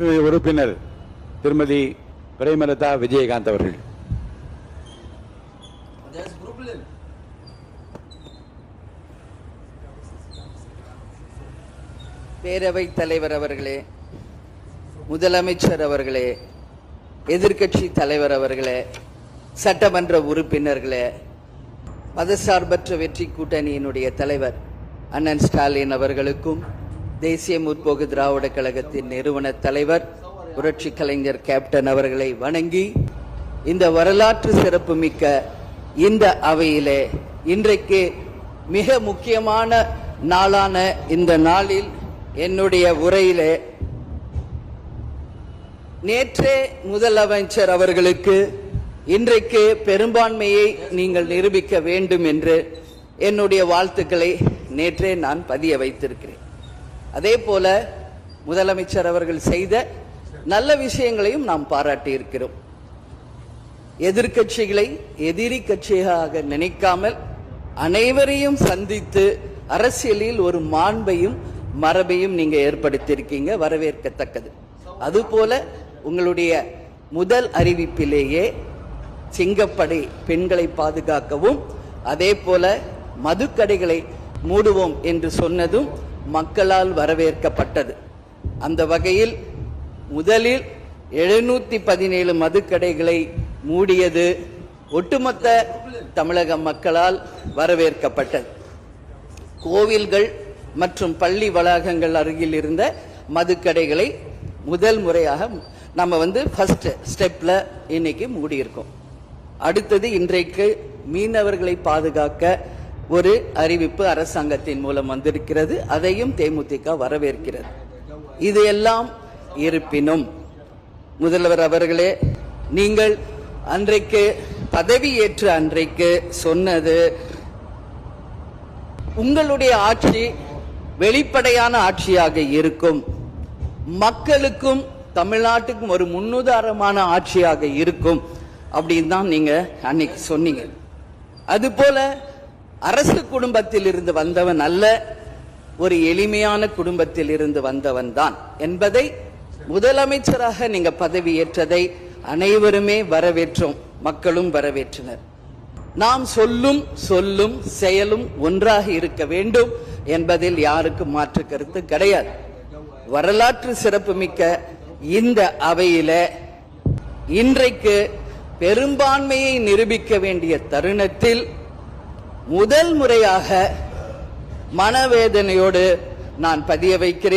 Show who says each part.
Speaker 1: உறுப்பினர் திருமதி பிரேமலதா விஜயகாந்த் அவர்கள்.
Speaker 2: பேரவைத் தலைவர் அவர்களே, முதலமைச்சர் அவர்களே, எதிர்க்கட்சி தலைவர் அவர்களே, சட்டமன்ற உறுப்பினர்களே, மதசார்பற்ற வெற்றி கூட்டணியினுடைய தலைவர் அண்ணன் ஸ்டாலின் அவர்களுக்கும், தேசிய முற்போக்கு திராவிட கழகத்தின் நிறுவன தலைவர் புரட்சி கலைஞர் கேப்டன் அவர்களை வணங்கி, இந்த வரலாற்று சிறப்புமிக்க இந்த அவையிலே இன்றைக்கு மிக முக்கியமான நாளான இந்த நாளில் என்னுடைய உரையிலே நேற்றே முதலமைச்சர் அவர்களுக்கு இன்றைக்கு பெரும்பான்மையை நீங்கள் நிரூபிக்க வேண்டும் என்று என்னுடைய வாழ்த்துக்களை நேற்றே நான் பதிய வைத்திருக்கிறேன். அதே போல முதலமைச்சர் அவர்கள் செய்த நல்ல விஷயங்களையும் நாம் பாராட்டி இருக்கிறோம். எதிர்க்கட்சிகளை எதிரி கட்சியாக நினைக்காமல் அனைவரையும் சந்தித்து அரசியலில் ஒரு மாண்பையும் மரபையும் நீங்க ஏற்படுத்தியிருக்கீங்க, வரவேற்கத்தக்கது. அதுபோல உங்களுடைய முதல் அறிவிப்பிலேயே சிங்கப்படை பெண்களை பாதுகாக்கவும், அதே போல மதுக்கடைகளை மூடுவோம் என்று சொன்னதும் மக்களால் வரவேற்கப்பட்டது. அந்த வகையில் முதலில் 717 மதுக்கடைகளை மூடியது ஒட்டுமொத்த தமிழக மக்களால் வரவேற்கப்பட்டது. கோவில்கள் மற்றும் பள்ளி வளாகங்கள் அருகில் இருந்த மதுக்கடைகளை முதல் முறையாக நம்ம ஃபர்ஸ்ட் ஸ்டெப்ல இன்னைக்கு மூடியிருக்கோம். அடுத்தது இன்றைக்கு மீனவர்களை பாதுகாக்க ஒரு அறிவிப்பு அரசாங்கத்தின் மூலம் வந்திருக்கிறது. அதையும் தேமுதிக வரவேற்கிறது. இதையெல்லாம் இருப்பினும் முதல்வர் அவர்களே, நீங்கள் அன்றைக்கு பதவியேற்ற அன்றைக்கு சொன்னது உங்களுடைய ஆட்சி வெளிப்படையான ஆட்சியாக இருக்கும், மக்களுக்கும் தமிழ்நாட்டுக்கும் ஒரு முன்னுதாரணமான ஆட்சியாக இருக்கும் அப்படின்னு தான் நீங்க அன்னைக்கு சொன்னீங்க. அதுபோல அரசு குடும்பத்தில் இருந்து வந்தவன் அல்ல, ஒரு எளிமையான குடும்பத்தில் இருந்து வந்தவன் தான் என்பதை முதலமைச்சராக நீங்க பதவியேற்றதை அனைவருமே வரவேற்றோம், மக்களும் வரவேற்றனர். நாம் சொல்லும் செயலும் ஒன்றாக இருக்க வேண்டும் என்பதில் யாருக்கும் மாற்று கருத்து கிடையாது. வரலாற்று சிறப்புமிக்க இந்த அவையில இன்றைக்கு பெரும்பான்மையை நிரூபிக்க வேண்டிய தருணத்தில் முதல் முறையாக மனவேதனையோடு நான் பதிய வைக்கிறேன்.